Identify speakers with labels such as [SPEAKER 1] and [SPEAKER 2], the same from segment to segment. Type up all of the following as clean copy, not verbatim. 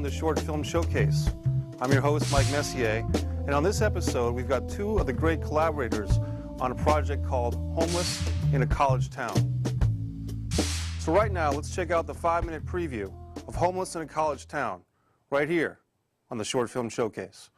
[SPEAKER 1] the Short Film Showcase. I'm your host, Mike Messier, and on this episode, we've got two of the great collaborators on a project called Homeless in a College Town. So right now, let's check out the 5-minute preview of Homeless in a College Town, right here on the Short Film Showcase.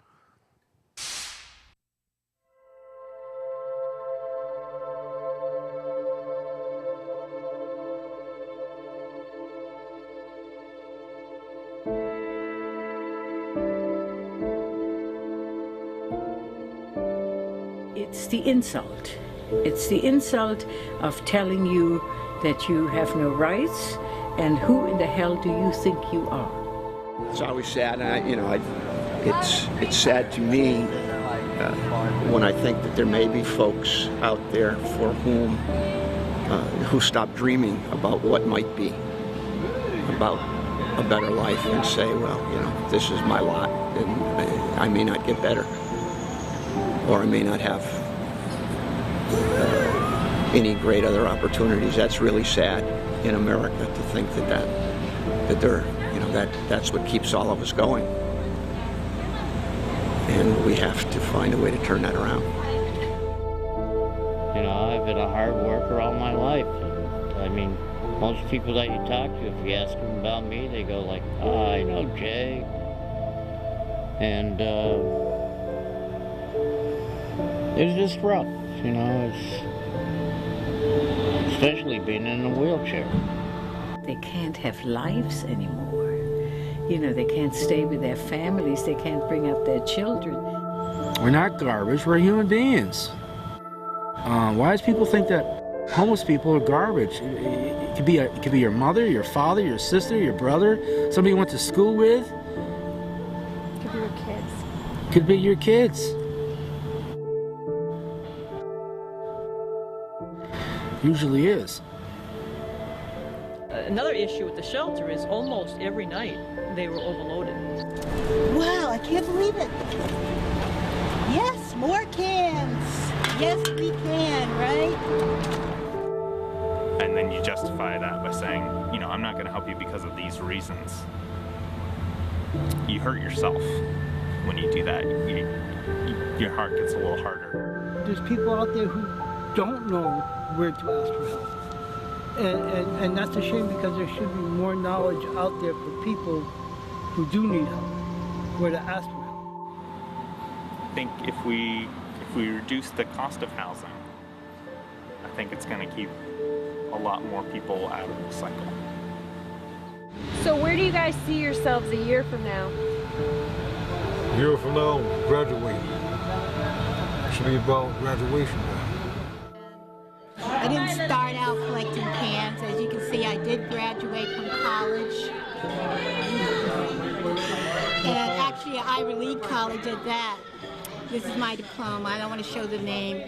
[SPEAKER 2] It's the insult. It's the insult of telling you that you have no rights, and who in the hell do you think you are?
[SPEAKER 3] It's always sad, and it's sad to me when I think that there may be folks out there for whom who stop dreaming about what might be, about a better life, and say, well, this is my lot, and I may not get better, or I may not have any great other opportunities. That's really sad in America, to think that's what keeps all of us going. And we have to find a way to turn that around.
[SPEAKER 4] I've been a hard worker all my life. And, most people that you talk to, if you ask them about me, they go like, I know Jay. And it's just rough, especially being in a wheelchair.
[SPEAKER 2] They can't have lives anymore. They can't stay with their families. They can't bring up their children.
[SPEAKER 5] We're not garbage. We're human beings. Why does people think that homeless people are garbage? It could be your mother, your father, your sister, your brother, somebody you went to school with.
[SPEAKER 6] Could be your kids.
[SPEAKER 5] Could be your kids. Usually is.
[SPEAKER 7] Another issue with the shelter is almost every night they were overloaded.
[SPEAKER 8] Wow, I can't believe it. Yes, more cans. Yes, we can, right?
[SPEAKER 9] And then you justify that by saying, I'm not going to help you because of these reasons. You hurt yourself when you do that. Your heart gets a little harder.
[SPEAKER 10] There's people out there who don't know where to ask for help. And that's a shame, because there should be more knowledge out there for people who do need help, where to ask for help.
[SPEAKER 9] I think if we reduce the cost of housing, I think it's going to keep a lot more people out of the cycle.
[SPEAKER 6] So where do you guys see yourselves a year from now?
[SPEAKER 11] A year from now, graduating. It should be about graduation now.
[SPEAKER 8] I didn't start out collecting cans. As you can see, I did graduate from college. And actually, an Ivy League college at that. This is my diploma. I don't want to show the name.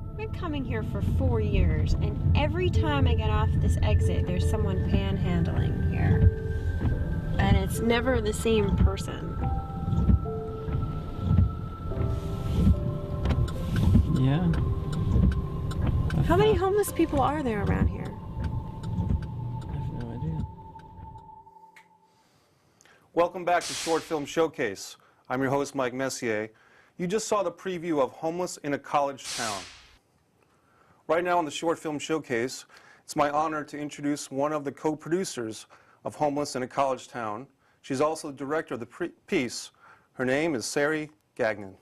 [SPEAKER 6] I've been coming here for 4 years, and every time I get off this exit, there's someone panhandling here. And it's never the same person.
[SPEAKER 4] Yeah.
[SPEAKER 6] How many homeless people are there around here?
[SPEAKER 4] I have no idea.
[SPEAKER 1] Welcome back to Short Film Showcase. I'm your host, Mike Messier. You just saw the preview of Homeless in a College Town. Right now on the Short Film Showcase, it's my honor to introduce one of the co-producers of Homeless in a College Town. She's also the director of the piece. Her name is Sari Gagnon.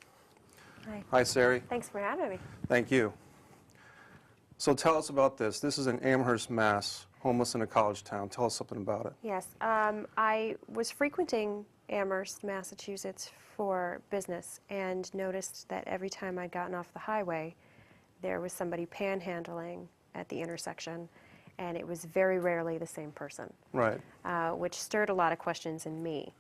[SPEAKER 6] Hi.
[SPEAKER 1] Hi, Sari.
[SPEAKER 6] Thanks for having me.
[SPEAKER 1] Thank you. So tell us about this. This is in Amherst, Mass., Homeless in a College Town. Tell us something about it.
[SPEAKER 6] Yes, I was frequenting Amherst, Massachusetts for business and noticed that every time I'd gotten off the highway, there was somebody panhandling at the intersection, and it was very rarely the same person.
[SPEAKER 1] Right.
[SPEAKER 6] Which stirred a lot of questions in me.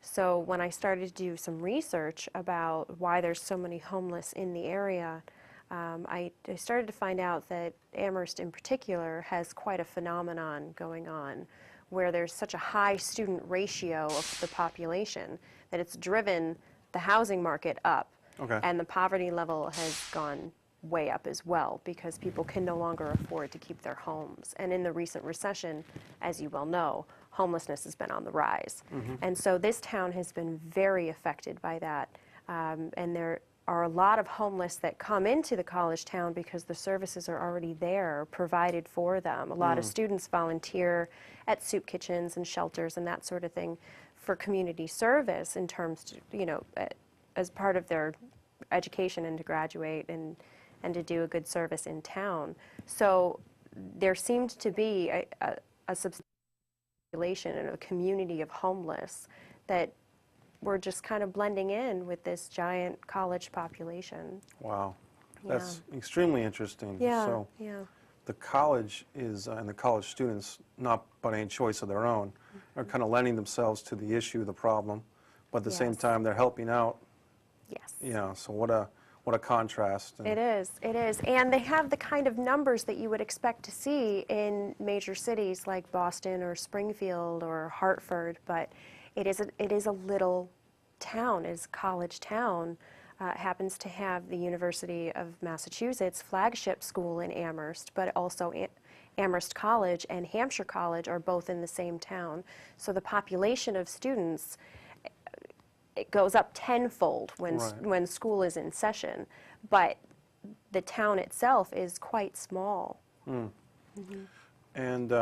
[SPEAKER 6] So when I started to do some research about why there's so many homeless in the area, I started to find out that Amherst in particular has quite a phenomenon going on where there's such a high student ratio of the population that it's driven the housing market up.
[SPEAKER 1] Okay.
[SPEAKER 6] And the poverty level has gone way up as well because people can no longer afford to keep their homes. And in the recent recession, as you well know, homelessness has been on the rise. And so this town has been very affected by that. And there are a lot of homeless that come into the college town because the services are already there, provided for them. A lot of students volunteer at soup kitchens and shelters and that sort of thing for community service in terms to, you know, as part of their education and to graduate and to do a good service in town. So there seemed to be a substantial population and a community of homeless that were just kind of blending in with this giant college population.
[SPEAKER 1] Wow. That's extremely interesting.
[SPEAKER 6] Yeah,
[SPEAKER 1] So
[SPEAKER 6] yeah.
[SPEAKER 1] the college is, and the college students, not by any choice of their own, are kind of lending themselves to the issue, the problem, but at the same
[SPEAKER 6] Yes.
[SPEAKER 1] time they're helping out.
[SPEAKER 6] Yes.
[SPEAKER 1] You know, so what a contrast. And
[SPEAKER 6] It is, and they have the kind of numbers that you would expect to see in major cities like Boston or Springfield or Hartford, but it is a little town, it is a college town. It happens to have the University of Massachusetts flagship school in Amherst, but also Amherst College and Hampshire College are both in the same town. So the population of students, it goes up tenfold when school is in session, but the town itself is quite small.
[SPEAKER 1] And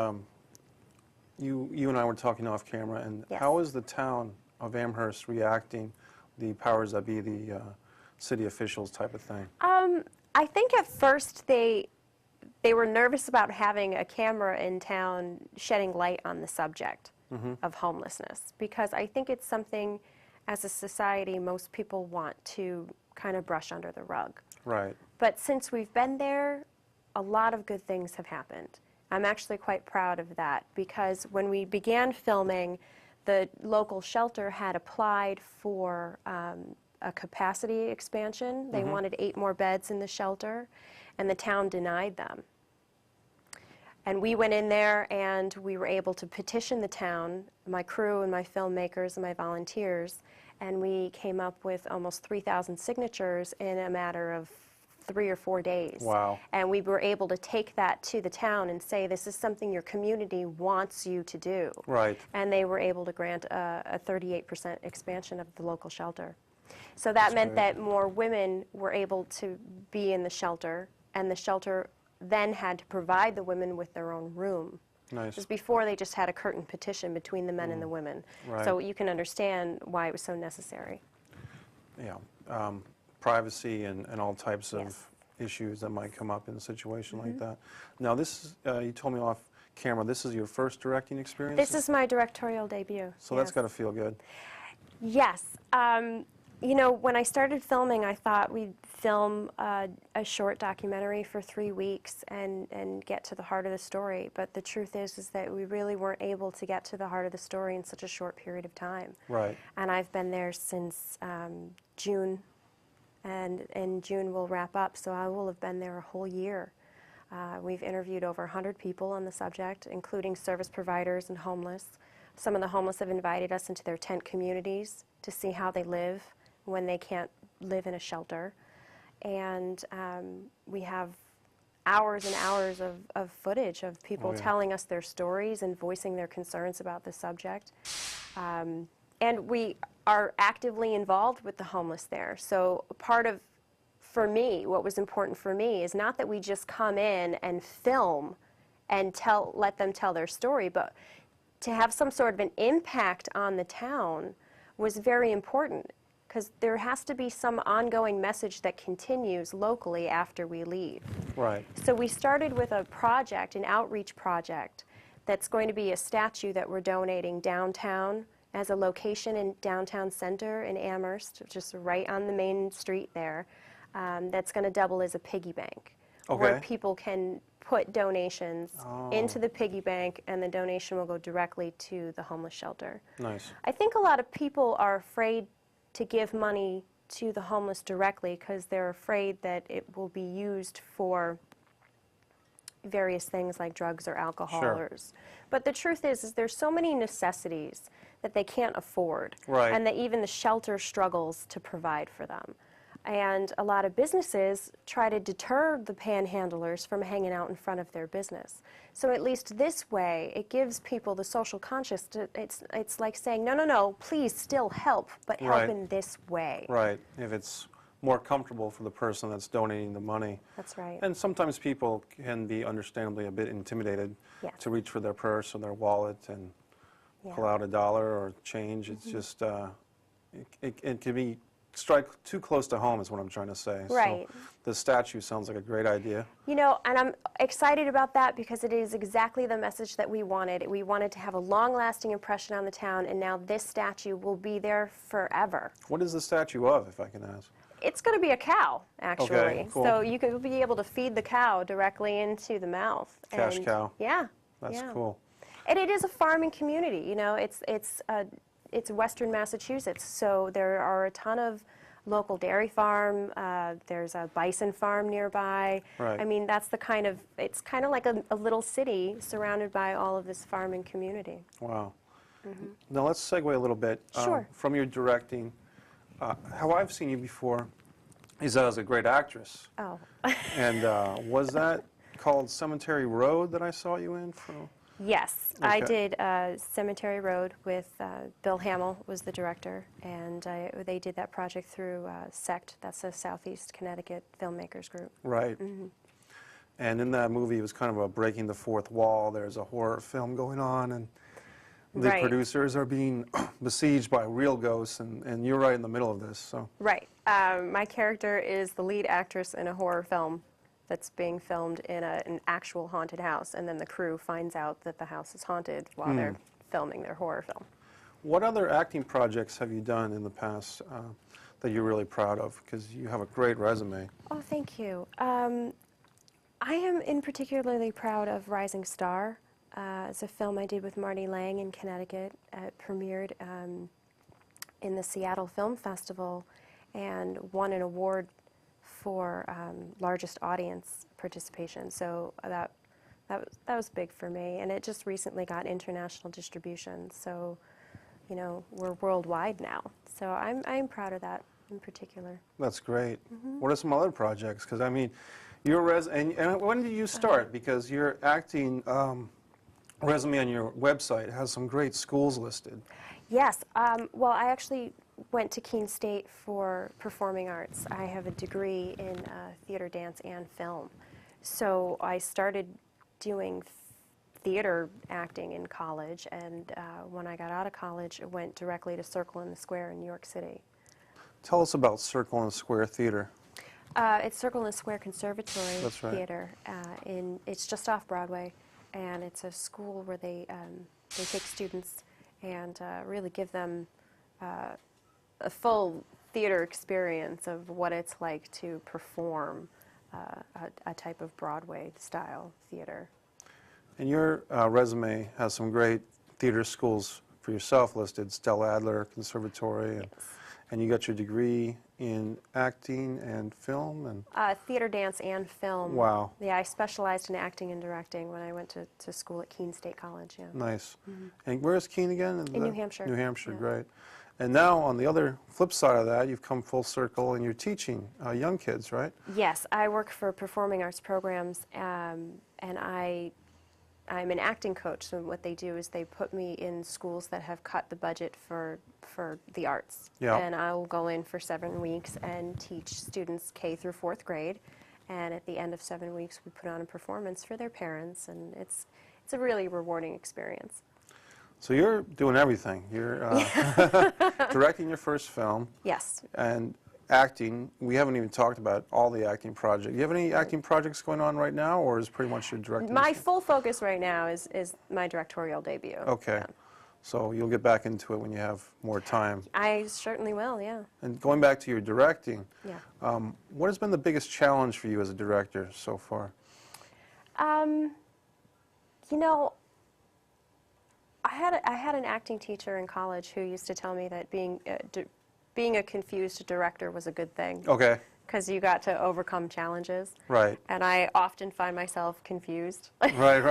[SPEAKER 1] you and I were talking off camera, and
[SPEAKER 6] Yes.
[SPEAKER 1] how is the town of Amherst reacting, the powers that be, the city officials type of thing?
[SPEAKER 6] I think at first they were nervous about having a camera in town shedding light on the subject of homelessness, because I think it's something as a society most people want to kind of brush under the rug.
[SPEAKER 1] Right.
[SPEAKER 6] But since we've been there, a lot of good things have happened. I'm actually quite proud of that because when we began filming, the local shelter had applied for a capacity expansion. They wanted 8 more beds in the shelter, and the town denied them. And we went in there and we were able to petition the town, my crew and my filmmakers and my volunteers, and we came up with almost 3,000 signatures in a matter of 3 or 4 days.
[SPEAKER 1] Wow.
[SPEAKER 6] And we were able to take that to the town and say, this is something your community wants you to do.
[SPEAKER 1] Right.
[SPEAKER 6] And they were able to grant a 38% expansion of the local shelter. So that meant that more women were able to be in the shelter, and the shelter then had to provide the women with their own room.
[SPEAKER 1] Nice.
[SPEAKER 6] Because before they just had a curtain petition between the men and the women.
[SPEAKER 1] Right.
[SPEAKER 6] So you can understand why it was so necessary.
[SPEAKER 1] Yeah. Privacy and all types of
[SPEAKER 6] Yes.
[SPEAKER 1] issues that might come up in a situation like that. Now this is, you told me off camera, this is your first directing experience?
[SPEAKER 6] This is my directorial debut.
[SPEAKER 1] So that's got to feel good.
[SPEAKER 6] Yes. You know, when I started filming, I thought we'd film a short documentary for 3 weeks and get to the heart of the story. But the truth is that we really weren't able to get to the heart of the story in such a short period of time.
[SPEAKER 1] Right.
[SPEAKER 6] And I've been there since June, and in June we'll wrap up, so I will have been there a whole year. We've interviewed over 100 people on the subject, including service providers and homeless. Some of the homeless have invited us into their tent communities to see how they live when they can't live in a shelter. And we have hours and hours of footage of people telling us their stories and voicing their concerns about the subject. And we are actively involved with the homeless there. So part of, for me, what was important for me is not that we just come in and film and let them tell their story, but to have some sort of an impact on the town was very important, because there has to be some ongoing message that continues locally after we leave.
[SPEAKER 1] Right.
[SPEAKER 6] So we started with a project, an outreach project, that's going to be a statue that we're donating downtown as a location in downtown center in Amherst, just right on the main street there, that's going to double as a piggy bank, where people can put donations into the piggy bank, and the donation will go directly to the homeless shelter.
[SPEAKER 1] Nice.
[SPEAKER 6] I think a lot of people are afraid to give money to the homeless directly because they're afraid that it will be used for various things like drugs or alcohol.
[SPEAKER 1] Sure.
[SPEAKER 6] But the truth is there's so many necessities that they can't afford,
[SPEAKER 1] Right.
[SPEAKER 6] and that even the shelter struggles to provide for them. And a lot of businesses try to deter the panhandlers from hanging out in front of their business. So at least this way, it gives people the social conscious. It's like saying, no, no, no, please still help, but help
[SPEAKER 1] Right.
[SPEAKER 6] in this way.
[SPEAKER 1] Right. If it's more comfortable for the person that's donating the money.
[SPEAKER 6] That's right.
[SPEAKER 1] And sometimes people can be understandably a bit intimidated
[SPEAKER 6] Yes.
[SPEAKER 1] to reach for their purse or their wallet and pull out a dollar or change. It's just, it can be strike too close to home is what I'm trying to say.
[SPEAKER 6] Right.
[SPEAKER 1] So the statue sounds like a great idea.
[SPEAKER 6] You know, and I'm excited about that because it is exactly the message that we wanted. We wanted to have a long-lasting impression on the town, and now this statue will be there forever.
[SPEAKER 1] What is the statue of, if I can ask?
[SPEAKER 6] It's going to be a cow, actually.
[SPEAKER 1] Okay, cool.
[SPEAKER 6] So you could be able to feed the cow directly into the mouth.
[SPEAKER 1] Cash
[SPEAKER 6] And
[SPEAKER 1] cow.
[SPEAKER 6] Yeah.
[SPEAKER 1] That's
[SPEAKER 6] yeah.
[SPEAKER 1] cool.
[SPEAKER 6] And it is a farming community. You know, it's Western Massachusetts, so there are a ton of local dairy farm. There's a bison farm nearby.
[SPEAKER 1] Right.
[SPEAKER 6] I mean, that's the kind of, it's kind of like a little city surrounded by all of this farming community.
[SPEAKER 1] Wow. Now let's segue a little bit
[SPEAKER 6] Sure.
[SPEAKER 1] from your directing. How I've seen you before is as a great actress.
[SPEAKER 6] Oh.
[SPEAKER 1] And was that called Cemetery Road that I saw you in?
[SPEAKER 6] Yes, I
[SPEAKER 1] Okay.
[SPEAKER 6] did Cemetery Road with Bill Hamill was the director, and they did that project through SECT, that's a Southeast Connecticut filmmakers group.
[SPEAKER 1] Right. And in that movie, it was kind of a breaking the fourth wall. There's a horror film going on, and the
[SPEAKER 6] Right.
[SPEAKER 1] producers are being besieged by real ghosts, and you're right in the middle of this. So
[SPEAKER 6] Right. My character is the lead actress in a horror film that's being filmed in an actual haunted house, and then the crew finds out that the house is haunted while they're filming their horror film.
[SPEAKER 1] what other acting projects have you done in the past that you're really proud of? Because you have a great resume.
[SPEAKER 6] Oh, thank you. I am in particularly proud of Rising Star. It's a film I did with Marty Lang in Connecticut. It premiered in the Seattle Film Festival and won an award for largest audience participation. So that was big for me, and it just recently got international distribution. So, you know, we're worldwide now. So I'm proud of that in particular.
[SPEAKER 1] That's great. What are some other projects? Because I mean, and when did you start? Because your acting resume on your website has some great schools listed.
[SPEAKER 6] Yes. Well, I actually went to Keene State for performing arts. I have a degree in theater, dance, and film. So I started doing theater acting in college, and when I got out of college, I went directly to Circle in the Square in New York City.
[SPEAKER 1] Tell us about Circle and Square Theater.
[SPEAKER 6] It's Circle in the Square Conservatory
[SPEAKER 1] That's right.
[SPEAKER 6] Theater. It's just off Broadway, and it's a school where they take students and really give them a full theater experience of what it's like to perform a type of Broadway-style theater.
[SPEAKER 1] And your resume has some great theater schools for yourself listed, Stella Adler Conservatory, and you got your degree in acting and film and
[SPEAKER 6] Theater, dance, and film.
[SPEAKER 1] Wow.
[SPEAKER 6] Yeah, I specialized in acting and directing when I went to school at Keene State College. Yeah.
[SPEAKER 1] nice. And where's Keene again?
[SPEAKER 6] In New Hampshire.
[SPEAKER 1] New Hampshire,
[SPEAKER 6] Yeah.
[SPEAKER 1] great. And now on the other flip side of that, you've come full circle and you're teaching young kids, right?
[SPEAKER 6] Yes, I work for performing arts programs, and I'm an acting coach. So what they do is they put me in schools that have cut the budget for the arts.
[SPEAKER 1] Yeah.
[SPEAKER 6] And I will go in for 7 weeks and teach students K through 4th grade. And at the end of 7 weeks, we put on a performance for their parents, and it's a really rewarding experience.
[SPEAKER 1] So you're doing everything. You're directing your first film.
[SPEAKER 6] Yes.
[SPEAKER 1] And acting. We haven't even talked about all the acting projects. Do you have any acting projects going on right now, or is pretty much your directing?
[SPEAKER 6] My full focus right now is my directorial debut.
[SPEAKER 1] Okay.
[SPEAKER 6] Yeah.
[SPEAKER 1] So you'll get back into it when you have more time.
[SPEAKER 6] I certainly will, yeah.
[SPEAKER 1] And going back to your directing,
[SPEAKER 6] Yeah.
[SPEAKER 1] what has been the biggest challenge for you as a director so far?
[SPEAKER 6] You know, I had an acting teacher in college who used to tell me that being a confused director was a good thing.
[SPEAKER 1] Okay.
[SPEAKER 6] because you got to overcome challenges.
[SPEAKER 1] Right.
[SPEAKER 6] And I often find myself confused.
[SPEAKER 1] Right.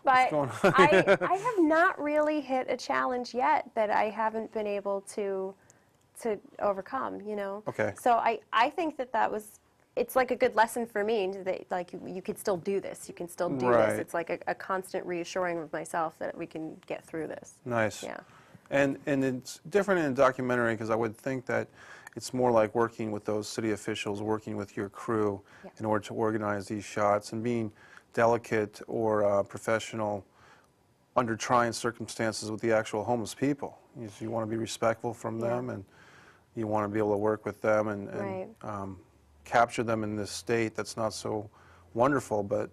[SPEAKER 6] But
[SPEAKER 1] going on?
[SPEAKER 6] I have not really hit a challenge yet that I haven't been able to overcome, you know?
[SPEAKER 1] Okay.
[SPEAKER 6] So I think that was, it's like a good lesson for me, that like you could still do this, you can still do
[SPEAKER 1] Right.
[SPEAKER 6] this. It's like a constant reassuring of myself that we can get through this.
[SPEAKER 1] Nice.
[SPEAKER 6] Yeah.
[SPEAKER 1] And it's different in a documentary because I would think that it's more like working with those city officials, working with your crew in order to organize these shots and being delicate or professional under trying circumstances with the actual homeless people. You want to be respectful from them, and you want to be able to work with them and capture them in this state that's not so wonderful, but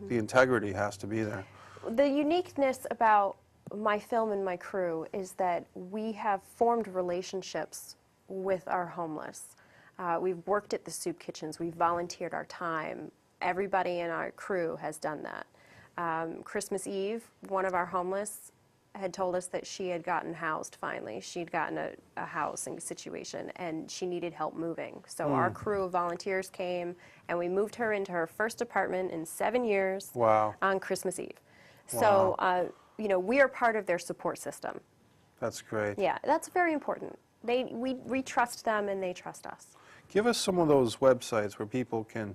[SPEAKER 1] the integrity has to be there.
[SPEAKER 6] The uniqueness about my film and my crew is that we have formed relationships with our homeless. We've worked at the soup kitchens, we've volunteered our time. Everybody in our crew has done that. Christmas Eve, one of our homeless had told us that she had gotten housed finally. She'd gotten a housing situation and she needed help moving. So our crew of volunteers came and we moved her into her first apartment in 7 years on Christmas Eve. So, you know, we are part of their support system.
[SPEAKER 1] That's great.
[SPEAKER 6] Yeah, that's very important. We trust them and they trust us.
[SPEAKER 1] Give us some of those websites where people can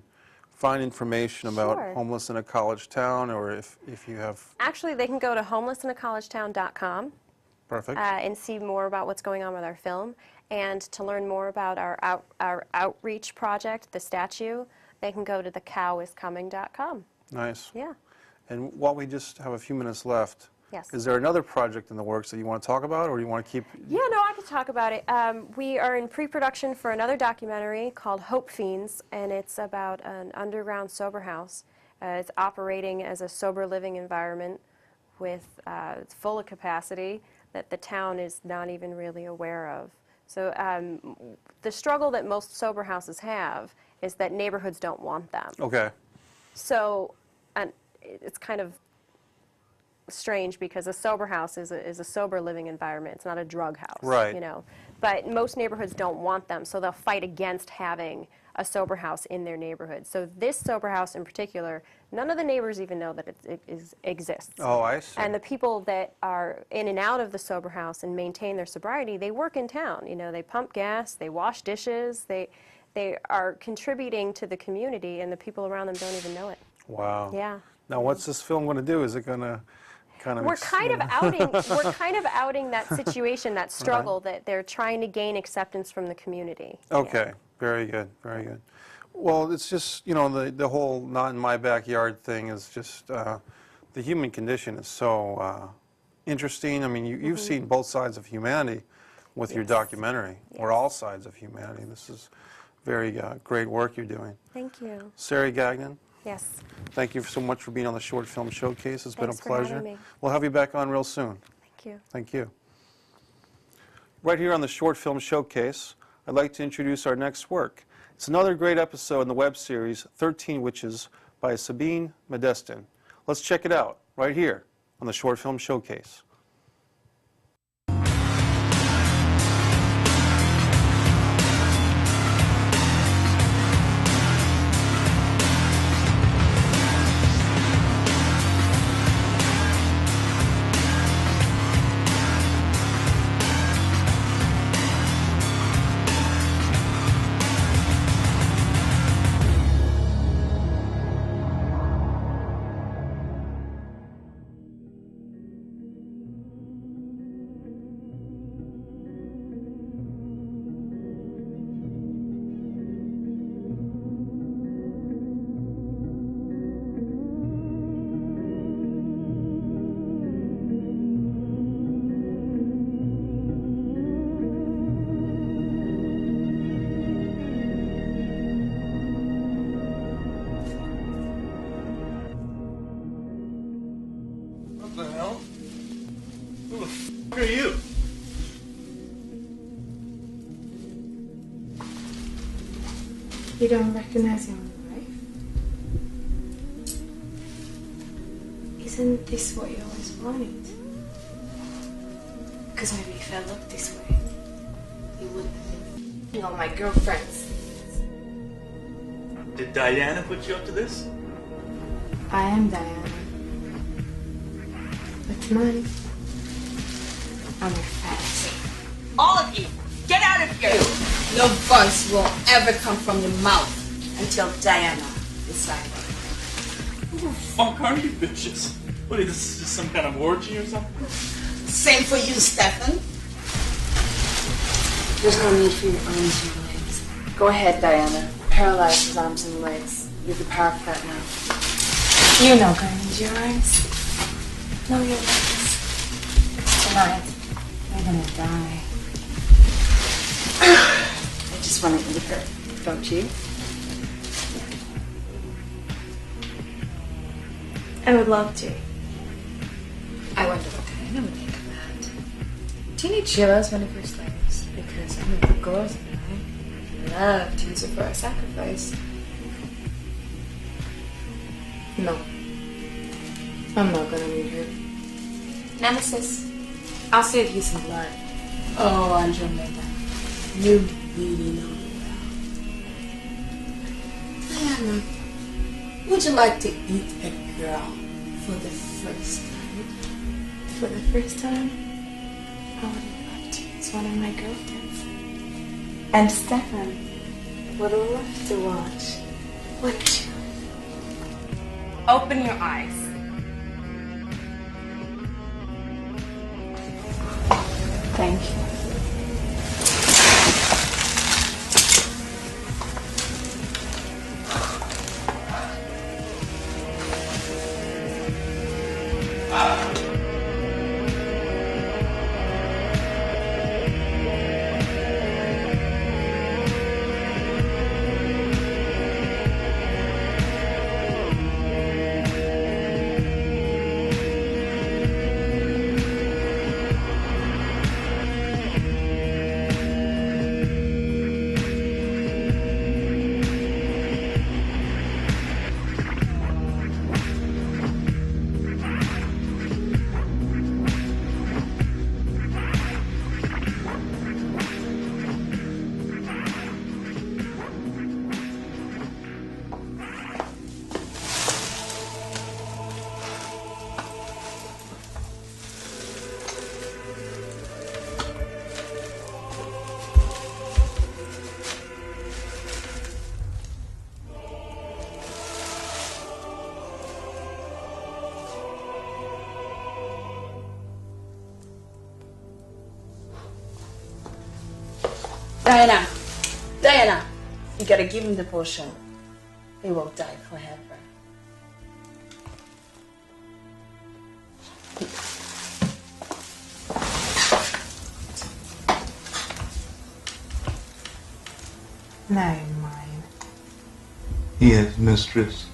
[SPEAKER 1] find information about homeless in a college town, or if you have...
[SPEAKER 6] Actually, they can go to homelessinacollegetown.com.
[SPEAKER 1] Perfect.
[SPEAKER 6] And see more about what's going on with our film. And to learn more about our outreach project, the statue, they can go to thecowIscoming.com.
[SPEAKER 1] Nice.
[SPEAKER 6] Yeah.
[SPEAKER 1] And while we just have a few minutes left,
[SPEAKER 6] yes.
[SPEAKER 1] Is there another project in the works that you want to talk about, or do you want to keep...
[SPEAKER 6] Yeah, no, I could talk about it. We are in pre-production for another documentary called Hope Fiends, and it's about an underground sober house. It's operating as a sober living environment with it's full of capacity that the town is not even really aware of. So the struggle that most sober houses have is that neighborhoods don't want them.
[SPEAKER 1] Okay.
[SPEAKER 6] So, and it's kind of strange because a sober house is a sober living environment. It's not a drug house,
[SPEAKER 1] right?
[SPEAKER 6] You know, but most neighborhoods don't want them, so they'll fight against having a sober house in their neighborhood. So this sober house in particular, none of the neighbors even know that it exists.
[SPEAKER 1] Oh, I see.
[SPEAKER 6] And the people that are in and out of the sober house and maintain their sobriety, they work in town. You know, they pump gas, they wash dishes, they are contributing to the community, and the people around them don't even know it.
[SPEAKER 1] Wow.
[SPEAKER 6] Yeah.
[SPEAKER 1] Now, what's this film going to do? Is it going to kind of...
[SPEAKER 6] We're kind of outing that situation, that struggle that they're trying to gain acceptance from the community.
[SPEAKER 1] Okay. Yeah. Very good. Very good. Well, it's just, you know, the whole not in my backyard thing is just, the human condition is so interesting. I mean, you've seen both sides of humanity with your documentary, or all sides of humanity. This is very great work you're doing.
[SPEAKER 6] Thank you.
[SPEAKER 1] Sari Gagnon.
[SPEAKER 6] Yes.
[SPEAKER 1] Thank you so much for being on the Short Film Showcase. It's been a
[SPEAKER 6] Thanks for
[SPEAKER 1] pleasure.
[SPEAKER 6] having me.
[SPEAKER 1] We'll have you back on real soon.
[SPEAKER 6] Thank you.
[SPEAKER 1] Thank you. Right here on the Short Film Showcase, I'd like to introduce our next work. It's another great episode in the web series 13 Witches by Sabine Modestin. Let's check it out right here on the Short Film Showcase.
[SPEAKER 12] Who are you?
[SPEAKER 13] You don't recognize your own wife? Isn't this what you always wanted? Because maybe if I looked this way, you wouldn't have been. You know, my girlfriends
[SPEAKER 12] Did Diana put you up to this?
[SPEAKER 13] I am Diana. But tonight, I'm your fantasy.
[SPEAKER 14] All of you, get out of here! No voice will ever come from your mouth until Diana is silent.
[SPEAKER 12] Who the fuck are you bitches? What is this, just some kind of orgy or something?
[SPEAKER 14] Same for you, Stefan.
[SPEAKER 13] There's no need for your arms or legs. Go ahead, Diana. Paralyze his arms and legs. You have the power for that now. You know, gonna need your eyes. Know your legs. Tonight, you're gonna die. I just want to eat her, don't you? I would love to. I wonder what Diana would think of that. Do you need Sheila's when it first slaves? Because I'm a good girl, and I love to use her for a sacrifice. No. I'm not gonna need her. Nemesis, I'll save you some blood. Oh, Andromeda, you really know me well.
[SPEAKER 14] Diana, would you like to eat a girl for the first time?
[SPEAKER 13] For the first time, I would love to use one of my girlfriends. And Stefan would love to watch. Wouldn't you? Open your eyes. Thank you.
[SPEAKER 14] Diana, you gotta give him the potion. He won't die forever.
[SPEAKER 13] Now you're mine.
[SPEAKER 11] Yes, mistress.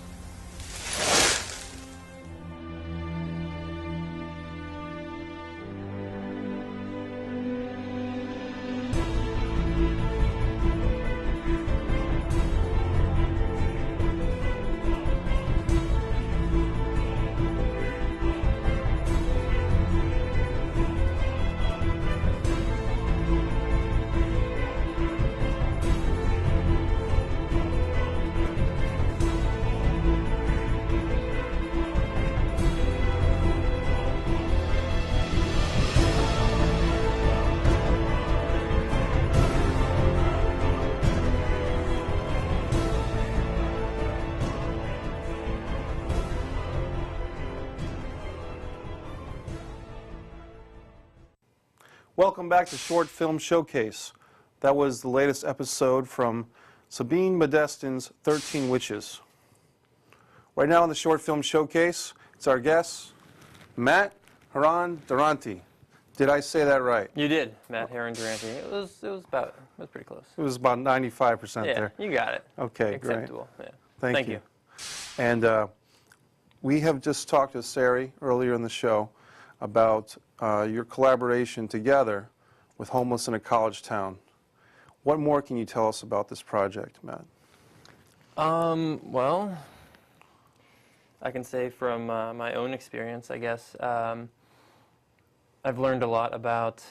[SPEAKER 1] Welcome back to Short Film Showcase. That was the latest episode from Sabine Modestin's 13 Witches. Right now on the Short Film Showcase, it's our guests, Matt, Heron, Durante. Did I say that right?
[SPEAKER 15] You did, Matt, Heron, Durante. It was pretty close.
[SPEAKER 1] It was about 95% there.
[SPEAKER 15] Yeah, you got it.
[SPEAKER 1] Okay,
[SPEAKER 15] Acceptable.
[SPEAKER 1] great.
[SPEAKER 15] Yeah.
[SPEAKER 1] Thank you. And we have just talked to Sari earlier in the show about your collaboration together with Homeless in a College Town. What more can you tell us about this project, Matt?
[SPEAKER 15] Well, I can say from my own experience, I guess, I've learned a lot about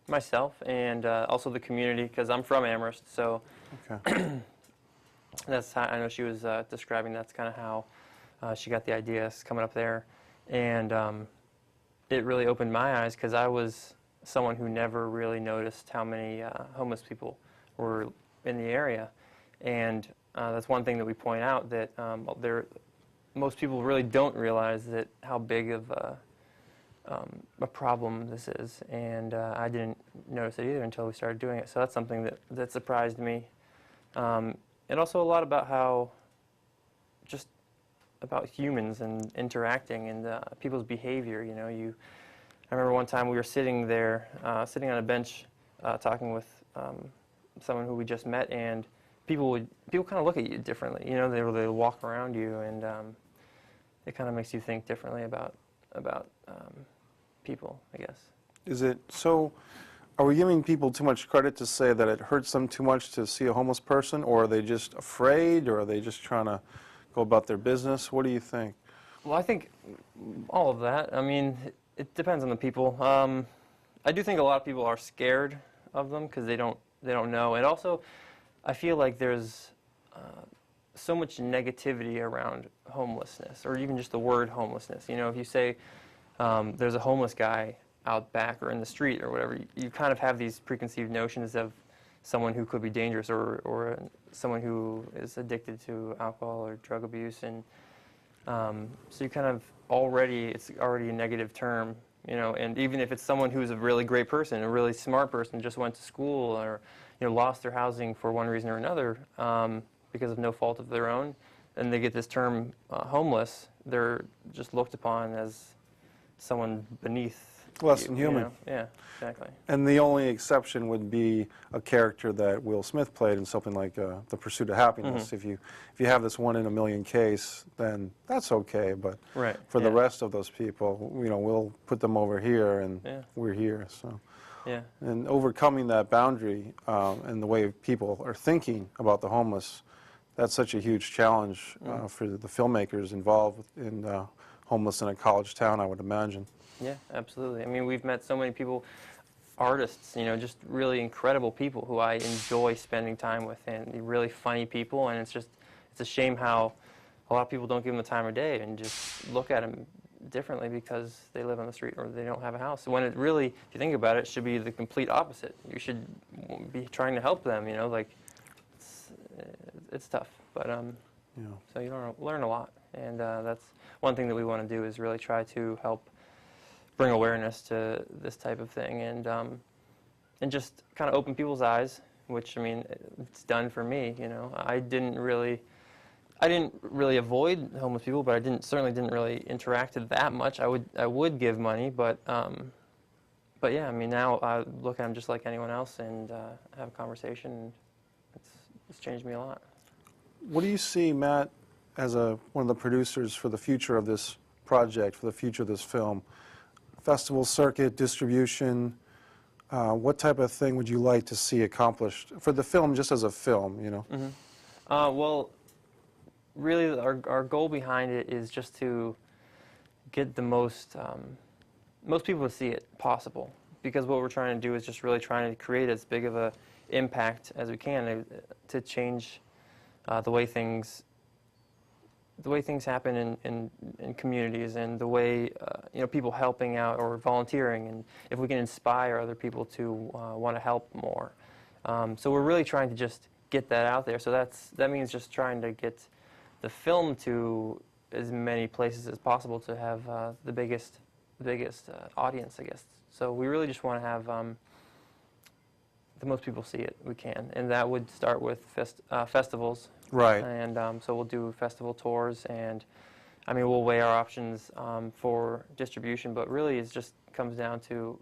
[SPEAKER 15] myself and also the community, because I'm from Amherst, so
[SPEAKER 1] okay.
[SPEAKER 15] that's how I know she was describing. That's kind of how she got the idea coming up there, and it really opened my eyes because I was someone who never really noticed how many homeless people were in the area, and that's one thing that we point out, that most people really don't realize that how big of a problem this is, and I didn't notice it either until we started doing it. So that's something that surprised me, and also a lot about how just about humans and interacting and people's behavior. You know, I remember one time we were sitting there, sitting on a bench, talking with someone who we just met, and people kind of look at you differently. You know, they walk around you, and it kind of makes you think differently about people, I guess.
[SPEAKER 1] Is it so? Are we giving people too much credit to say that it hurts them too much to see a homeless person, or are they just afraid, or are they just trying to go about their business? What do you think?
[SPEAKER 15] Well, I think all of that. I mean, it depends on the people. I do think a lot of people are scared of them because they don't know, and also I feel like there's so much negativity around homelessness, or even just the word homelessness. You know, if you say there's a homeless guy out back or in the street or whatever, you kind of have these preconceived notions of someone who could be dangerous, or someone who is addicted to alcohol or drug abuse, and so you kind of it's already a negative term, you know. And even if it's someone who's a really great person, a really smart person, just went to school, or lost their housing for one reason or another because of no fault of their own, and they get this term homeless, they're just looked upon as someone beneath.
[SPEAKER 1] Less than human.
[SPEAKER 15] You know? Yeah, exactly.
[SPEAKER 1] And the only exception would be a character that Will Smith played in something like The Pursuit of Happiness.
[SPEAKER 15] Mm-hmm.
[SPEAKER 1] If you have this 1 in a million case, then that's okay. But
[SPEAKER 15] right.
[SPEAKER 1] for the rest of those people, we'll put them over here, and we're here. So.
[SPEAKER 15] Yeah.
[SPEAKER 1] And overcoming that boundary and the way people are thinking about the homeless, that's such a huge challenge for the filmmakers involved in homeless in a college town, I would imagine.
[SPEAKER 15] Yeah, absolutely. I mean, we've met so many people, artists, just really incredible people who I enjoy spending time with, and really funny people, and it's a shame how a lot of people don't give them the time of day and just look at them differently because they live on the street or they don't have a house. When it really, if you think about it, should be the complete opposite. You should be trying to help them, like it's tough, but so you learn a lot, and that's one thing that we want to do, is really try to help bring awareness to this type of thing, and just kind of open people's eyes, which, I mean, it's done for me. I didn't really avoid homeless people, but I certainly didn't really interact that much. I would give money, but yeah, I mean, now I look at them just like anyone else and have a conversation. And it's changed me a lot.
[SPEAKER 1] What do you see, Matt, as one of the producers for the future of this project, for the future of this film? Festival circuit, distribution, what type of thing would you like to see accomplished for the film, just as a film,
[SPEAKER 15] Mm-hmm. Well, really, our goal behind it is just to get the most people to see it possible, because what we're trying to do is just really trying to create as big of a impact as we can to change the way things happen in communities, and the way people helping out or volunteering, and if we can inspire other people to want to help more. So we're really trying to just get that out there. So that means just trying to get the film to as many places as possible to have the biggest audience, I guess. So we really just want to have the most people see it we can, and that would start with festivals.
[SPEAKER 1] Right.
[SPEAKER 15] And so we'll do festival tours, and I mean, we'll weigh our options for distribution, but really it just comes down to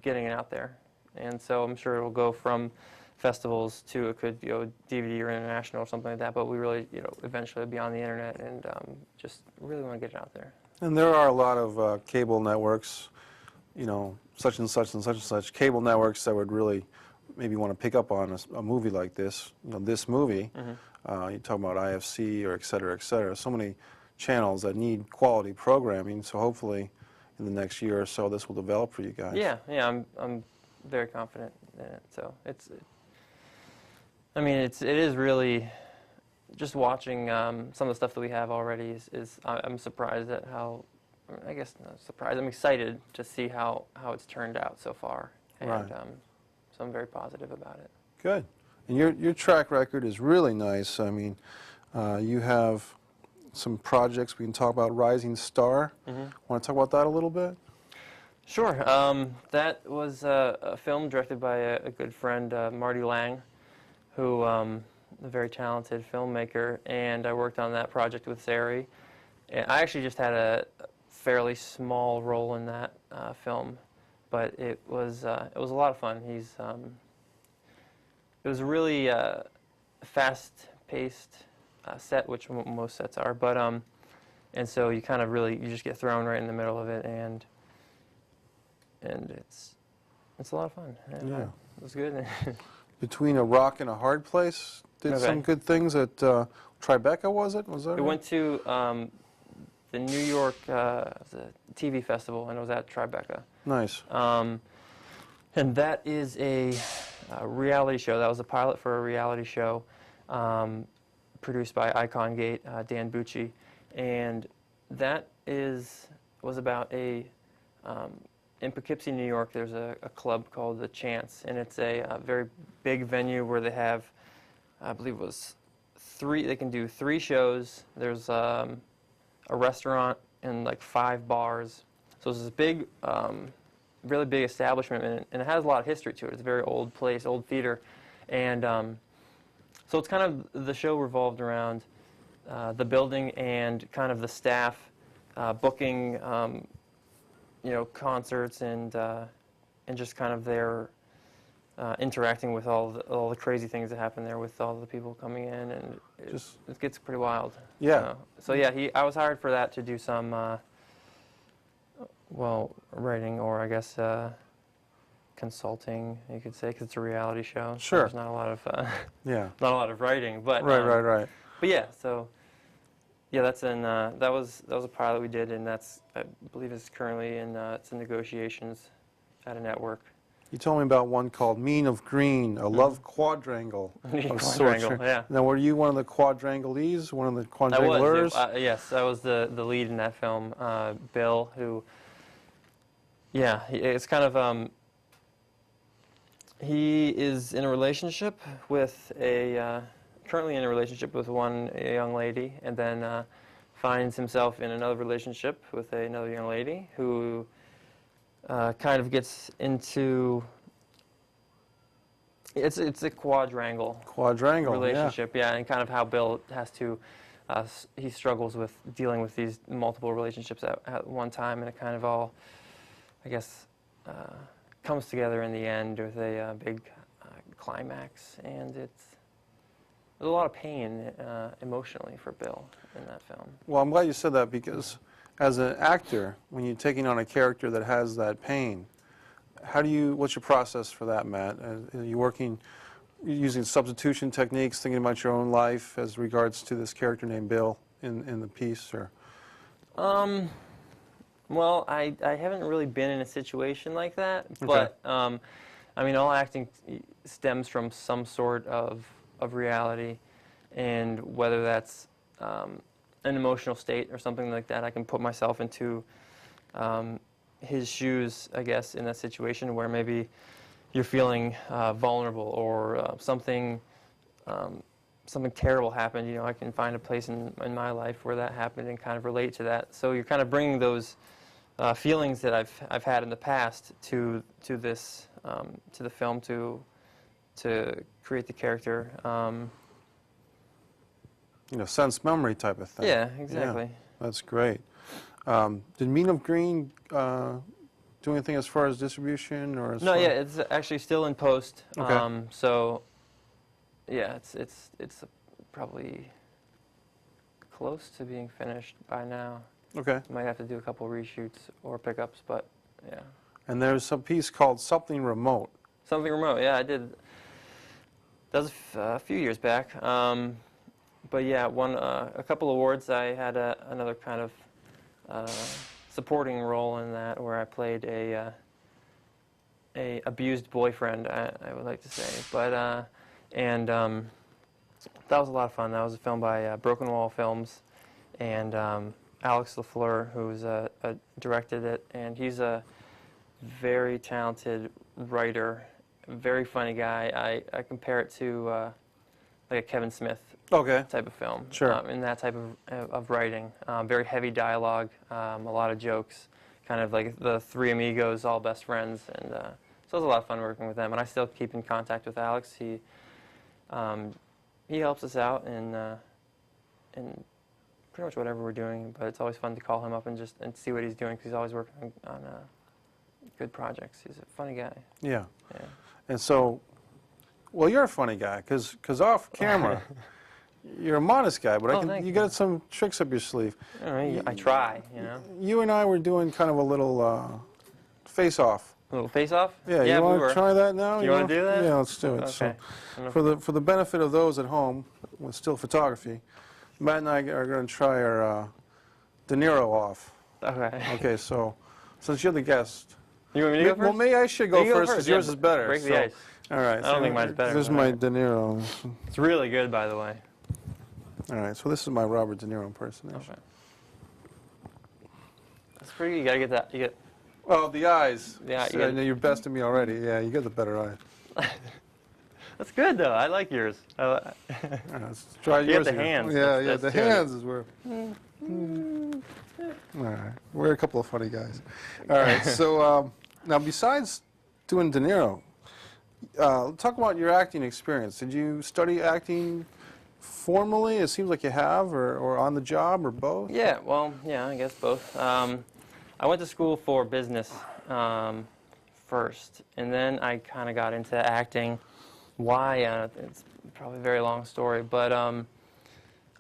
[SPEAKER 15] getting it out there. And so I'm sure it'll go from festivals to, it could go DVD or international or something like that, but we really, eventually be on the internet, and just really want to get it out there.
[SPEAKER 1] And there are a lot of cable networks, such and such and such and such, cable networks that would really maybe want to pick up on a movie like this, this movie.
[SPEAKER 15] Mm-hmm.
[SPEAKER 1] You talk about IFC or et cetera, so many channels that need quality programming, so hopefully in the next year or so this will develop for you guys.
[SPEAKER 15] Yeah, I'm very confident in it. So it is really just watching some of the stuff that we have already I'm surprised at how, I guess not surprised, I'm excited to see how it's turned out so far. And
[SPEAKER 1] Right.
[SPEAKER 15] So I'm very positive about it.
[SPEAKER 1] Good. And your track record is really nice. I mean, you have some projects we can talk about. Rising Star. Want to talk about that a little bit?
[SPEAKER 15] Sure. That was a film directed by a good friend, Marty Lang, who a very talented filmmaker, and I worked on that project with Sari. And I actually just had a fairly small role in that film, but it was a lot of fun. It was a really fast-paced set, which most sets are, but and so you kind of you just get thrown right in the middle of it, and it's a lot of fun.
[SPEAKER 1] Yeah.
[SPEAKER 15] It was good.
[SPEAKER 1] Between a Rock and a Hard Place, did some good things at Tribeca, was it? Was that
[SPEAKER 15] We went to the New York the TV festival, and it was at Tribeca.
[SPEAKER 1] Nice.
[SPEAKER 15] And that is a reality show. That was a pilot for a reality show produced by Icon Gate, Dan Bucci. And that was about in Poughkeepsie, New York, there's a club called The Chance, and it's a very big venue where they have, I believe it was they can do 3 shows. There's a restaurant and like 5 bars. So it's this big, really big establishment, and it has a lot of history to it. It's a very old place, old theater. And so it's kind of, the show revolved around the building and kind of the staff booking concerts and just kind of their interacting with all the crazy things that happen there with all the people coming in, and it gets pretty wild.
[SPEAKER 1] Yeah.
[SPEAKER 15] So yeah, I was hired for that to do some writing, or I guess consulting, you could say, because it's a reality show. So
[SPEAKER 1] Sure.
[SPEAKER 15] there's not a lot of
[SPEAKER 1] not
[SPEAKER 15] a lot of writing, but
[SPEAKER 1] right.
[SPEAKER 15] But yeah, so. Yeah, that was a pilot we did, and I believe it's currently in negotiations at a network.
[SPEAKER 1] You told me about one called Mean of Green, a love quadrangle of sorts.
[SPEAKER 15] Yeah.
[SPEAKER 1] Now, were you one of the quadranglees, one of the quadranglers?
[SPEAKER 15] Yes, I was the lead in that film. Bill, who, yeah, it's kind of he is in a relationship with currently in a relationship with a young lady, and then finds himself in another relationship with another young lady who kind of gets into, it's a quadrangle relationship, yeah, and kind of how Bill has to, he struggles with dealing with these multiple relationships at one time, and it kind of all, I guess, comes together in the end with a big climax, and there's a lot of pain emotionally for Bill in that film.
[SPEAKER 1] Well, I'm glad you said that, because as an actor, when you're taking on a character that has that pain, what's your process for that, Matt? Are you using substitution techniques, thinking about your own life as regards to this character named Bill in the piece, or?
[SPEAKER 15] Well, I haven't really been in a situation like that, but I mean, all acting stems from some sort of reality, and whether that's an emotional state or something like that, I can put myself into his shoes, I guess, in that situation where maybe you're feeling vulnerable, or something terrible happened. I can find a place in my life where that happened and kind of relate to that. So you're kind of bringing those feelings that I've had in the past to this to the film to create the character.
[SPEAKER 1] Sense memory type of thing.
[SPEAKER 15] Yeah, exactly.
[SPEAKER 1] Yeah, that's great. Did Mean of Green do anything as far as distribution, or?
[SPEAKER 15] No, yeah, it's actually still in post.
[SPEAKER 1] Okay.
[SPEAKER 15] So, yeah, it's probably close to being finished by now.
[SPEAKER 1] Okay.
[SPEAKER 15] Might have to do a couple reshoots or pickups, but yeah.
[SPEAKER 1] And there's a piece called Something Remote.
[SPEAKER 15] Something Remote, yeah, I did. That was a few years back. But yeah, won a couple awards. I had another kind of supporting role in that, where I played a abused boyfriend, I would like to say. But That was a lot of fun. That was a film by Broken Wall Films, and Alex LaFleur, who's directed it, and he's a very talented writer, very funny guy. I compare it to like a Kevin Smith type of film.
[SPEAKER 1] Sure.
[SPEAKER 15] In that type of writing. Very heavy dialogue, a lot of jokes, kind of like the three amigos, all best friends, and so it was a lot of fun working with them. And I still keep in contact with Alex. He helps us out in pretty much whatever we're doing, but it's always fun to call him up and see what he's doing, because he's always working on good projects. He's a funny guy.
[SPEAKER 1] Yeah. And so, well, you're a funny guy, because off camera, you're a modest guy, but you got some tricks up your sleeve.
[SPEAKER 15] I try, you know.
[SPEAKER 1] You and I were doing kind of a little face-off.
[SPEAKER 15] A little face-off?
[SPEAKER 1] Yeah, you want to try that now?
[SPEAKER 15] You want to do that?
[SPEAKER 1] Yeah, let's do it.
[SPEAKER 15] Okay.
[SPEAKER 1] So, for the benefit of those at home with still photography, Matt and I are going to try our De Niro off.
[SPEAKER 15] Okay.
[SPEAKER 1] Okay, so since you're the guest.
[SPEAKER 15] You want me to go first?
[SPEAKER 1] Well, maybe I should go first, because yours is better.
[SPEAKER 15] Break the ice.
[SPEAKER 1] All right.
[SPEAKER 15] I don't think mine's better.
[SPEAKER 1] This is my De Niro.
[SPEAKER 15] It's really good, by the way.
[SPEAKER 1] All right, so this is my Robert De Niro impersonation.
[SPEAKER 15] Okay. That's pretty good. You gotta get that. You get.
[SPEAKER 1] Well, the eyes.
[SPEAKER 15] Yeah,
[SPEAKER 1] So, you're besting me already. Yeah, you got the better eye.
[SPEAKER 15] That's good, though. I like yours.
[SPEAKER 1] All right, let's try
[SPEAKER 15] you
[SPEAKER 1] yours.
[SPEAKER 15] got the
[SPEAKER 1] again.
[SPEAKER 15] hands.
[SPEAKER 1] Yeah,
[SPEAKER 15] That's
[SPEAKER 1] the
[SPEAKER 15] good.
[SPEAKER 1] hands is where. All right, we're a couple of funny guys. All right, so now besides doing De Niro, talk about your acting experience. Did you study acting formally? It seems like you have, or on the job, or both?
[SPEAKER 15] Yeah, well, yeah, I guess both. I went to school for business first, and then I kind of got into acting. Why? It's probably a very long story, but I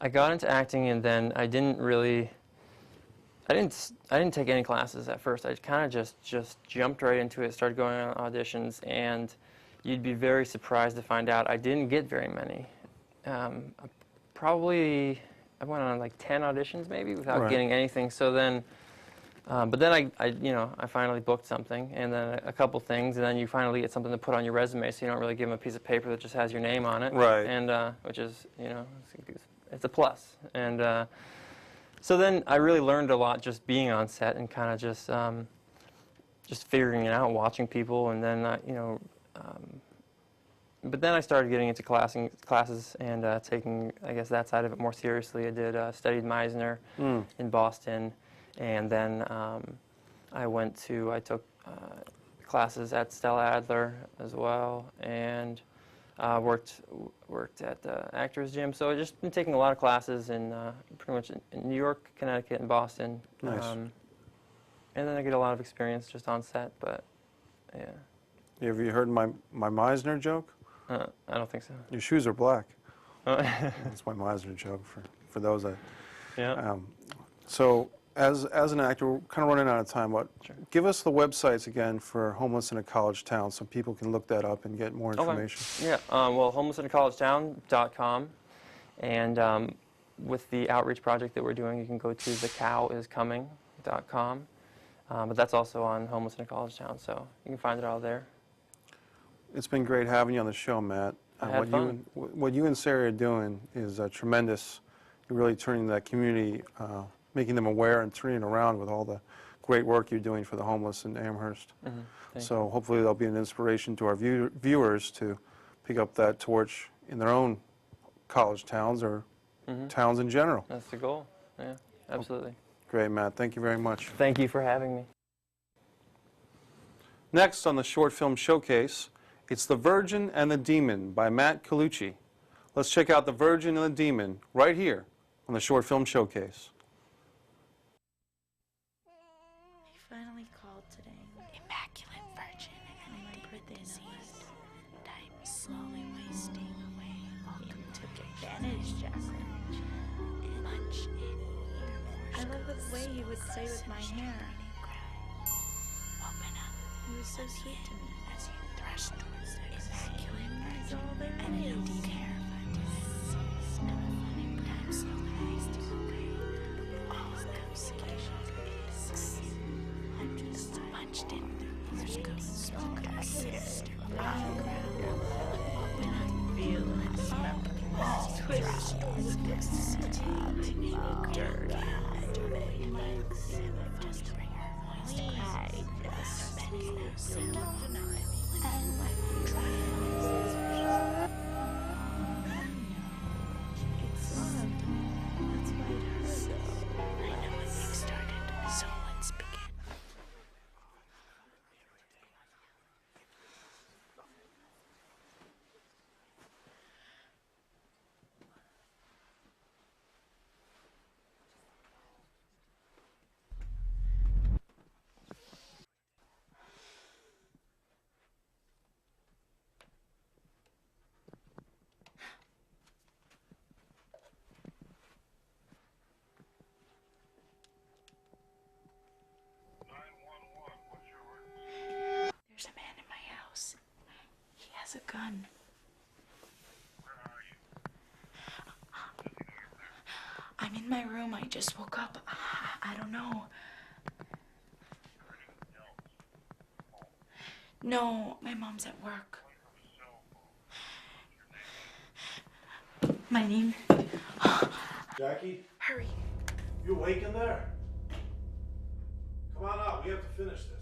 [SPEAKER 15] got into acting, and then I didn't take any classes at first. I kind of just jumped right into it, started going on auditions, and you'd be very surprised to find out I didn't get very many. I went on like 10 auditions maybe without getting anything. So then, but then I finally booked something, and then a couple things, and then you finally get something to put on your resume, so you don't really give them a piece of paper that just has your name on it.
[SPEAKER 1] Right.
[SPEAKER 15] And which is, it's a plus. And so then I really learned a lot just being on set and kind of just figuring it out, watching people, and then but then I started getting into classes and taking, I guess, that side of it more seriously. I studied Meisner in Boston, and then I took classes at Stella Adler as well, and worked at the Actors Gym. So I've just been taking a lot of classes in pretty much in New York, Connecticut, and Boston.
[SPEAKER 1] Nice.
[SPEAKER 15] And then I get a lot of experience just on set, but yeah.
[SPEAKER 1] Have you heard my Meisner joke?
[SPEAKER 15] I don't think so.
[SPEAKER 1] Your shoes are black. That's my Meisner joke for those that.
[SPEAKER 15] Yeah.
[SPEAKER 1] So as an actor, we're kind of running out of time, but give us the websites again for Homeless in a College Town so people can look that up and get more information.
[SPEAKER 15] Okay. Yeah. Well, homelessinacollegetown.com, and with the outreach project that we're doing, you can go to thecowIsComing.com. But that's also on Homeless in a College Town, so you can find it all there.
[SPEAKER 1] It's been great having you on the show, Matt. What you and Sari are doing is tremendous. You're really turning that community, making them aware and turning it around with all the great work you're doing for the homeless in Amherst. So hopefully that'll be an inspiration to our viewers to pick up that torch in their own college towns or towns in general.
[SPEAKER 15] That's the goal. Yeah, absolutely.
[SPEAKER 1] Great, Matt. Thank you very much.
[SPEAKER 15] Thank you for having me.
[SPEAKER 1] Next on the Short Film Showcase, it's The Virgin and the Demon by Matt Colucci. Let's check out The Virgin and the Demon right here on the Short Film Showcase.
[SPEAKER 16] He finally called today. Immaculate Virgin and my birthday disease. Time slowly wasting away. Welcome to advantage, Jackson. Much in I love the way he would play with my hair. Open up. He was so sweet to me. As you thrust towards the immaculate virgin and indeed terrified to see. Time slowly wasting away. All complications is I'm just munched in through years go smoke a sister. Open up, feel and remember. There's a man in my house. He has a gun. I'm in my room. I just woke up. I don't know. No, my mom's at work. My name?
[SPEAKER 17] Jackie?
[SPEAKER 16] Hurry.
[SPEAKER 17] You awake in there? Come on out, we have to finish this.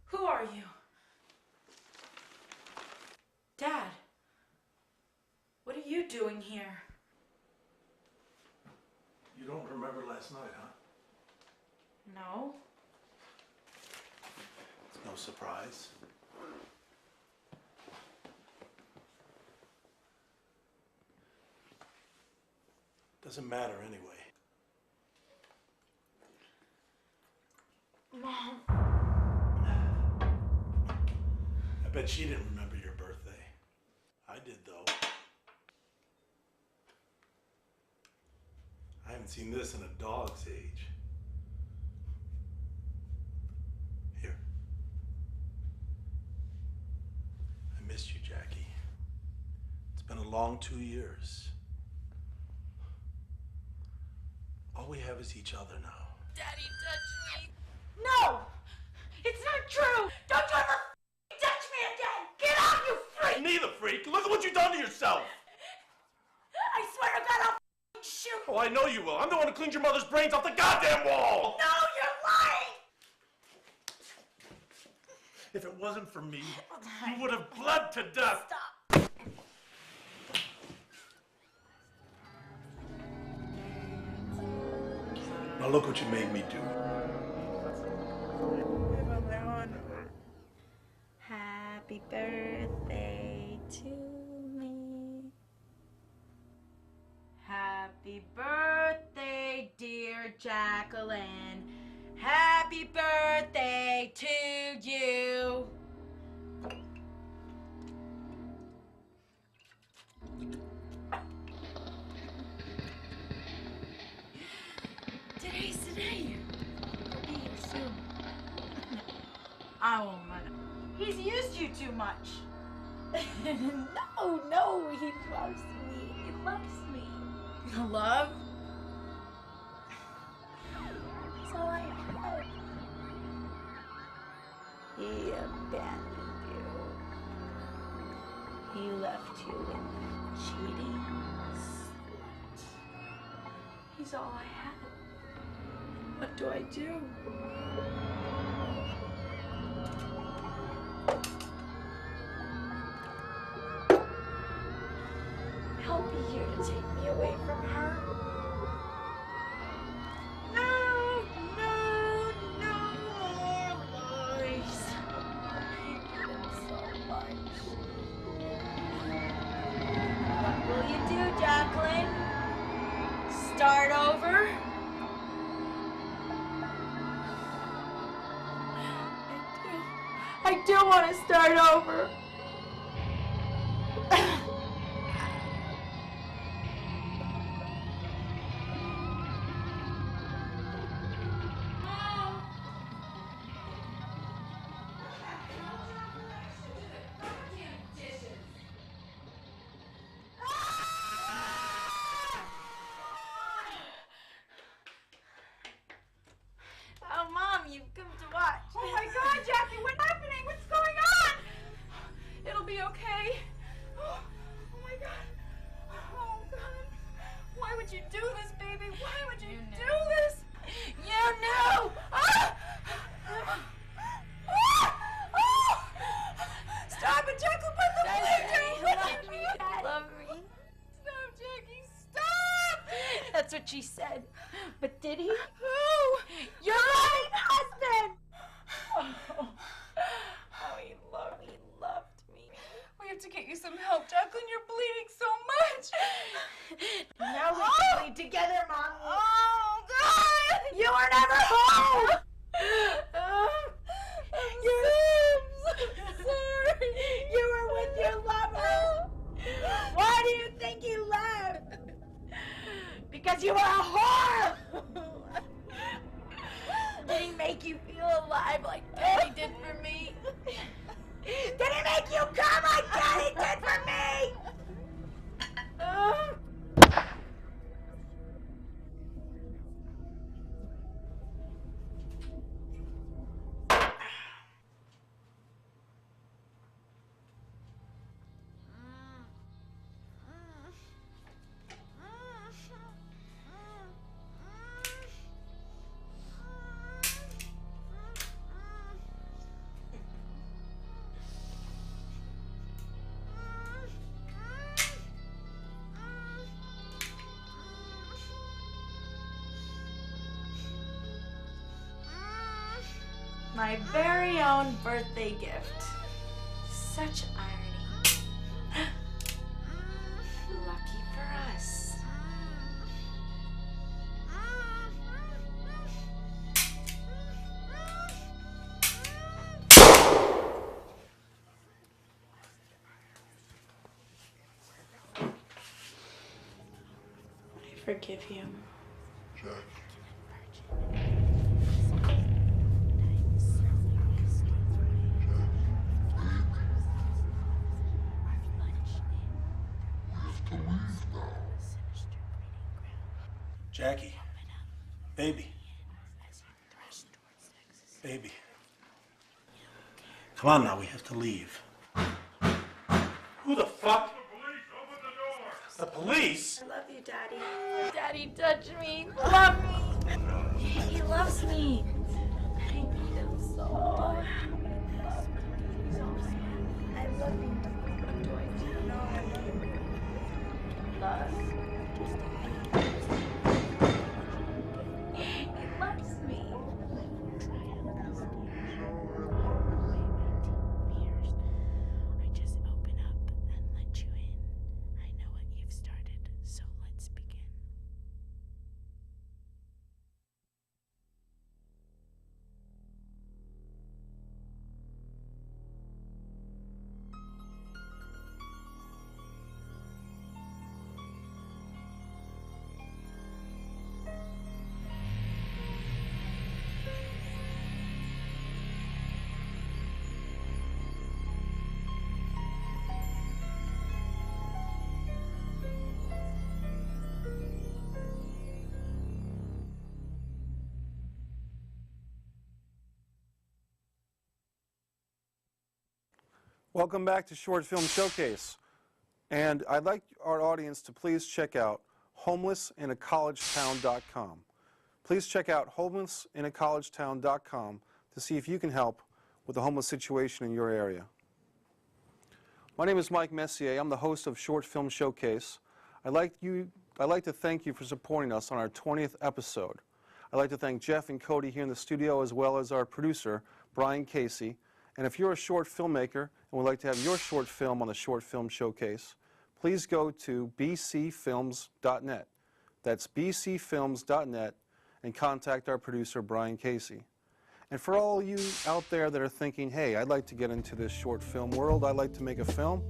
[SPEAKER 16] Who are you? Dad. What are you doing here?
[SPEAKER 17] You don't remember last night, huh?
[SPEAKER 16] No.
[SPEAKER 17] It's no surprise. Doesn't matter anyway.
[SPEAKER 16] Mom.
[SPEAKER 17] I bet she didn't remember your birthday. I did, though. I haven't seen this in a dog's age. Here. I missed you, Jackie. It's been a long 2 years. All we have is each other now.
[SPEAKER 16] Daddy touched me. No! It's not true! Don't you ever touch me again! Get out, you freak!
[SPEAKER 17] Neither freak! Look at what you've done to yourself!
[SPEAKER 16] I swear to God, I'll shoot!
[SPEAKER 17] Oh, I know you will. I'm the one who cleaned your mother's brains off the goddamn wall!
[SPEAKER 16] No, you're lying!
[SPEAKER 17] If it wasn't for me, you would have bled to death!
[SPEAKER 16] Stop!
[SPEAKER 17] Now look what you made me do.
[SPEAKER 16] Happy birthday to me. Happy birthday, dear Jacqueline. Happy birthday to you. Today's the day. He'll be here soon. I won't let him. He's used you too much. No, he loves me. He loves me. Love? That's all I have. He abandoned you. He left you in cheating slut. He's all I have. What do I do? I'll be here to take me away from her. No more lies. I hate him so much. What will you do, Jacqueline? Start over? I do want to start over. Oh, Mom, you've come to watch. Oh my God, Jack! you do this, baby? Why would you do this? You knew! Stop it, Jackie! Put the blade down! Love me, Dad. Love me. Stop, Jackie! Stop! That's what she said. But did he? Who? Your loving husband! Oh, he loved me. We have to get you some help, Jacqueline. You're bleeding so much. Now we can bleed together, Mom. Oh, God! You were never home! I'm sorry. You were with your lover. Why do you think he left? Because you were a whore! Did he make you feel alive like Daddy did for me? Did he make you come like Daddy did for me? My very own birthday gift. Such irony. Lucky for us. I forgive you.
[SPEAKER 17] Jackie. Baby. Baby. Come on now, we have to leave. Who the fuck? The police?
[SPEAKER 16] I love you, Daddy. Daddy touched me. Love me. He loves me. I need him so. I love you. You know I love you. Love. He loves me.
[SPEAKER 18] I just open up and let you in. I know what you've started, so let's begin.
[SPEAKER 1] Welcome back to Short Film Showcase. And I'd like our audience to please check out homelessinacollegetown.com. Please check out homelessinacollegetown.com to see if you can help with the homeless situation in your area. My name is Mike Messier. I'm the host of Short Film Showcase. I'd like to thank you for supporting us on our 20th episode. I'd like to thank Jeff and Cody here in the studio, as well as our producer, Bryan Casey. And if you're a short filmmaker and would like to have your short film on the Short Film Showcase, please go to bcfilms.net. That's bcfilms.net, and contact our producer, Bryan Casey. And for all you out there that are thinking, hey, I'd like to get into this short film world, I'd like to make a film,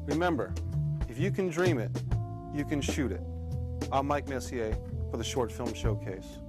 [SPEAKER 1] remember, if you can dream it, you can shoot it. I'm Mike Messier for the Short Film Showcase.